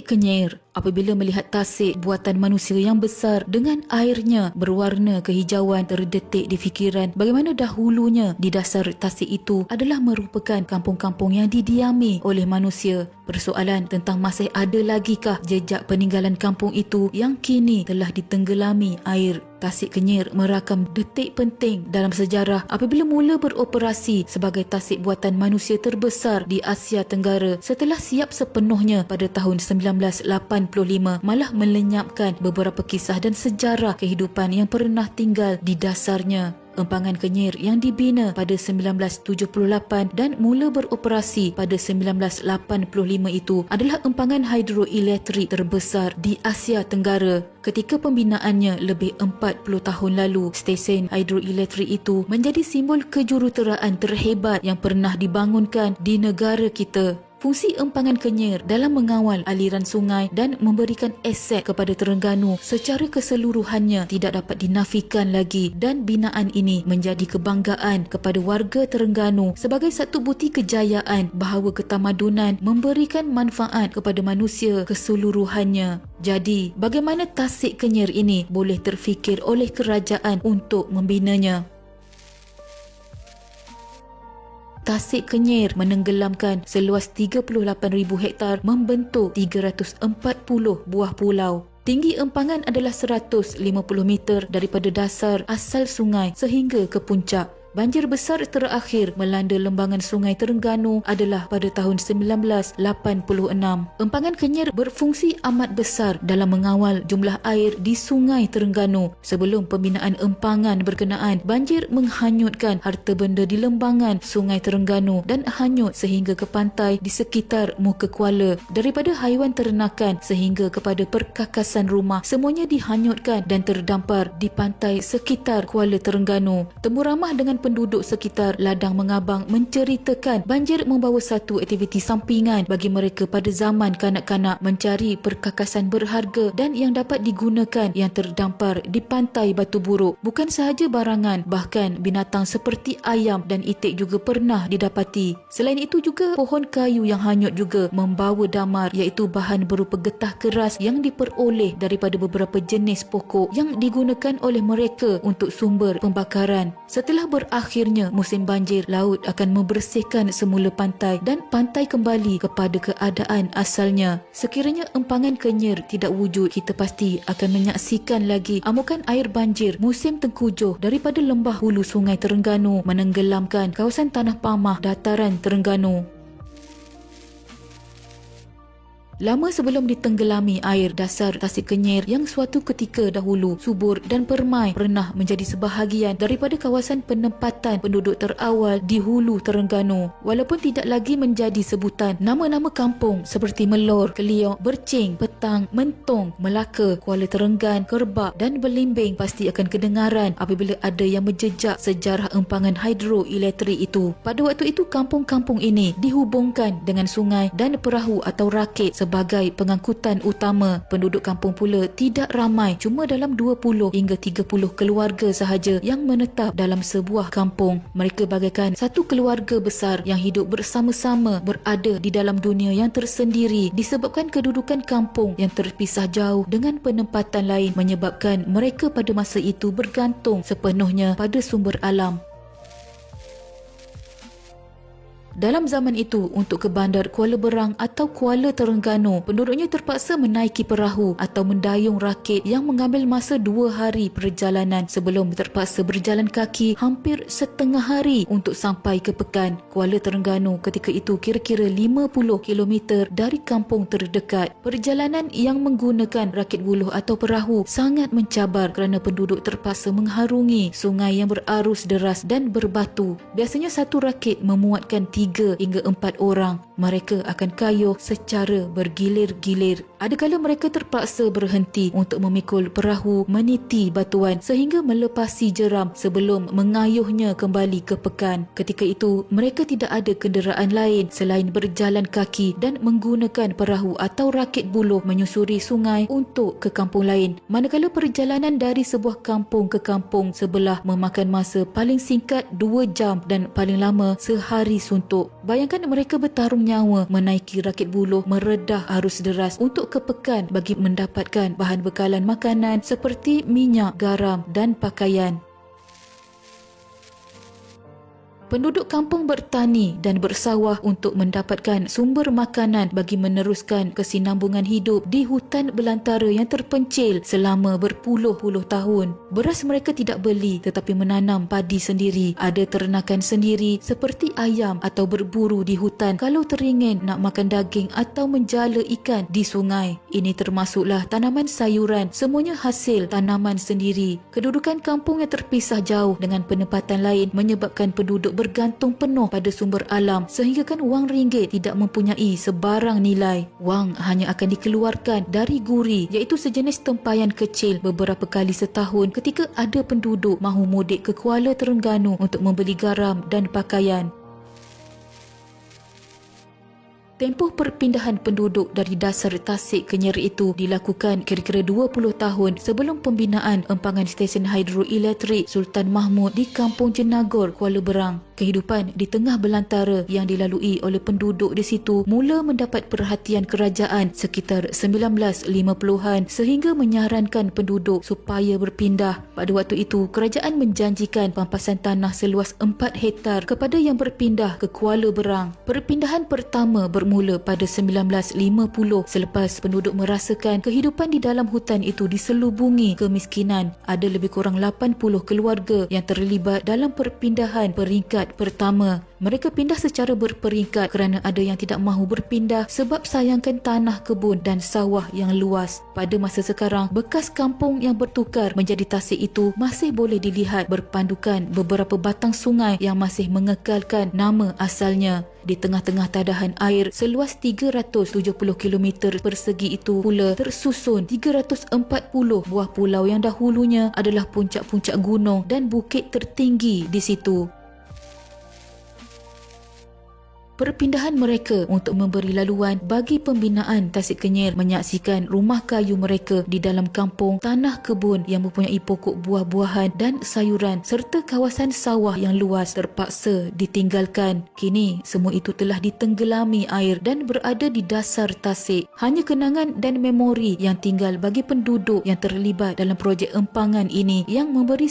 Kenyir apabila melihat tasik buatan manusia yang besar dengan airnya berwarna kehijauan terdetik di fikiran bagaimana dahulunya di dasar tasik itu adalah merupakan kampung-kampung yang didiami oleh manusia. Persoalan tentang masih ada lagikah jejak peninggalan kampung itu yang kini telah ditenggelami air. Tasik Kenyir merakam detik penting dalam sejarah apabila mula beroperasi sebagai tasik buatan manusia terbesar di Asia Tenggara setelah siap sepenuhnya pada tahun 1985, malah melenyapkan beberapa kisah dan sejarah kehidupan yang pernah tinggal di dasarnya. Empangan Kenyir yang dibina pada 1978 dan mula beroperasi pada 1985 itu adalah empangan hidroelektrik terbesar di Asia Tenggara. Ketika pembinaannya lebih 40 tahun lalu, stesen hidroelektrik itu menjadi simbol kejuruteraan terhebat yang pernah dibangunkan di negara kita. Fungsi empangan Kenyir dalam mengawal aliran sungai dan memberikan aset kepada Terengganu secara keseluruhannya tidak dapat dinafikan lagi, dan binaan ini menjadi kebanggaan kepada warga Terengganu sebagai satu bukti kejayaan bahawa ketamadunan memberikan manfaat kepada manusia keseluruhannya. Jadi, bagaimana tasik Kenyir ini boleh terfikir oleh kerajaan untuk membinanya? Tasik Kenyir menenggelamkan seluas 38,000 hektar membentuk 340 buah pulau. Tinggi empangan adalah 150 meter daripada dasar asal sungai sehingga ke puncak. Banjir besar terakhir melanda lembangan Sungai Terengganu adalah pada tahun 1986. Empangan Kenyir berfungsi amat besar dalam mengawal jumlah air di Sungai Terengganu. Sebelum pembinaan empangan berkenaan, banjir menghanyutkan harta benda di lembangan Sungai Terengganu dan hanyut sehingga ke pantai di sekitar muka kuala. Daripada haiwan ternakan sehingga kepada perkakasan rumah, semuanya dihanyutkan dan terdampar di pantai sekitar Kuala Terengganu. Temu ramah dengan penduduk sekitar Ladang Mengabang menceritakan banjir membawa satu aktiviti sampingan bagi mereka pada zaman kanak-kanak mencari perkakasan berharga dan yang dapat digunakan yang terdampar di pantai Batu Buruk. Bukan sahaja barangan, bahkan binatang seperti ayam dan itik juga pernah didapati. Selain itu juga pohon kayu yang hanyut juga membawa damar, iaitu bahan berupa getah keras yang diperoleh daripada beberapa jenis pokok yang digunakan oleh mereka untuk sumber pembakaran. Setelah berakhirnya musim banjir, laut akan membersihkan semula pantai dan pantai kembali kepada keadaan asalnya. Sekiranya empangan Kenyir tidak wujud, kita pasti akan menyaksikan lagi amukan air banjir musim tengkujuh daripada lembah hulu Sungai Terengganu menenggelamkan kawasan Tanah Pamah, dataran Terengganu. Lama sebelum ditenggelami air dasar Tasik Kenyir yang suatu ketika dahulu subur dan permai pernah menjadi sebahagian daripada kawasan penempatan penduduk terawal di hulu Terengganu. Walaupun tidak lagi menjadi sebutan, nama-nama kampung seperti Melor, Keliok, Bercing, Petang, Mentong, Melaka, Kuala Terenggan, Kerbak dan Belimbing pasti akan kedengaran apabila ada yang menjejak sejarah empangan hidroelektrik itu. Pada waktu itu kampung-kampung ini dihubungkan dengan sungai dan perahu atau rakit sebagai pengangkutan utama. Penduduk kampung pula tidak ramai, cuma dalam 20 hingga 30 keluarga sahaja yang menetap dalam sebuah kampung. Mereka bagaikan satu keluarga besar yang hidup bersama-sama, berada di dalam dunia yang tersendiri disebabkan kedudukan kampung yang terpisah jauh dengan penempatan lain menyebabkan mereka pada masa itu bergantung sepenuhnya pada sumber alam. Dalam zaman itu, untuk ke bandar Kuala Berang atau Kuala Terengganu, penduduknya terpaksa menaiki perahu atau mendayung rakit yang mengambil masa 2 hari perjalanan sebelum terpaksa berjalan kaki hampir setengah hari untuk sampai ke Pekan. Kuala Terengganu ketika itu kira-kira 50 km dari kampung terdekat. Perjalanan yang menggunakan rakit buluh atau perahu sangat mencabar kerana penduduk terpaksa mengharungi sungai yang berarus deras dan berbatu. Biasanya satu rakit memuatkan 3 hingga 4 orang. Mereka akan kayuh secara bergilir-gilir. Adakala mereka terpaksa berhenti untuk memikul perahu meniti batuan sehingga melepasi jeram sebelum mengayuhnya kembali ke Pekan. Ketika itu, mereka tidak ada kenderaan lain selain berjalan kaki dan menggunakan perahu atau rakit buluh menyusuri sungai untuk ke kampung lain. Manakala perjalanan dari sebuah kampung ke kampung sebelah memakan masa paling singkat 2 jam dan paling lama sehari suntuk. terbentuk. Bayangkan mereka bertarung nyawa menaiki rakit buluh meredah arus deras untuk kepekan bagi mendapatkan bahan bekalan makanan seperti minyak, garam dan pakaian. Penduduk kampung bertani dan bersawah untuk mendapatkan sumber makanan bagi meneruskan kesinambungan hidup di hutan belantara yang terpencil selama berpuluh-puluh tahun. Beras mereka tidak beli tetapi menanam padi sendiri, ada ternakan sendiri seperti ayam atau berburu di hutan kalau teringin nak makan daging atau menjala ikan di sungai. Ini termasuklah tanaman sayuran, semuanya hasil tanaman sendiri. Kedudukan kampung yang terpisah jauh dengan penempatan lain menyebabkan penduduk bergantung penuh pada sumber alam sehinggakan wang ringgit tidak mempunyai sebarang nilai. Wang hanya akan dikeluarkan dari guri, iaitu sejenis tempayan kecil beberapa kali setahun ketika ada penduduk mahu mudik ke Kuala Terengganu untuk membeli garam dan pakaian. Tempoh perpindahan penduduk dari dasar Tasik ke Nyer itu dilakukan kira-kira 20 tahun sebelum pembinaan empangan stesen hidroelektrik Sultan Mahmud di Kampung Jenagor, Kuala Berang. Kehidupan di tengah belantara yang dilalui oleh penduduk di situ mula mendapat perhatian kerajaan sekitar 1950-an sehingga menyarankan penduduk supaya berpindah. Pada waktu itu, kerajaan menjanjikan pampasan tanah seluas 4 hektar kepada yang berpindah ke Kuala Berang. Perpindahan pertama bermula pada 1950 selepas penduduk merasakan kehidupan di dalam hutan itu diselubungi kemiskinan. Ada lebih kurang 80 keluarga yang terlibat dalam perpindahan peringkat pertama. Mereka pindah secara berperingkat kerana ada yang tidak mahu berpindah sebab sayangkan tanah kebun dan sawah yang luas. Pada masa sekarang, bekas kampung yang bertukar menjadi Tasik itu masih boleh dilihat berpandukan beberapa batang sungai yang masih mengekalkan nama asalnya. Di tengah-tengah tadahan air seluas 370 km persegi itu pula tersusun 340 buah pulau yang dahulunya adalah puncak-puncak gunung dan bukit tertinggi di situ. Perpindahan mereka untuk memberi laluan bagi pembinaan Tasik Kenyir menyaksikan rumah kayu mereka di dalam kampung, tanah kebun yang mempunyai pokok buah-buahan dan sayuran serta kawasan sawah yang luas terpaksa ditinggalkan. Kini semua itu telah ditenggelami air dan berada di dasar tasik. Hanya kenangan dan memori yang tinggal bagi penduduk yang terlibat dalam projek empangan ini yang memberi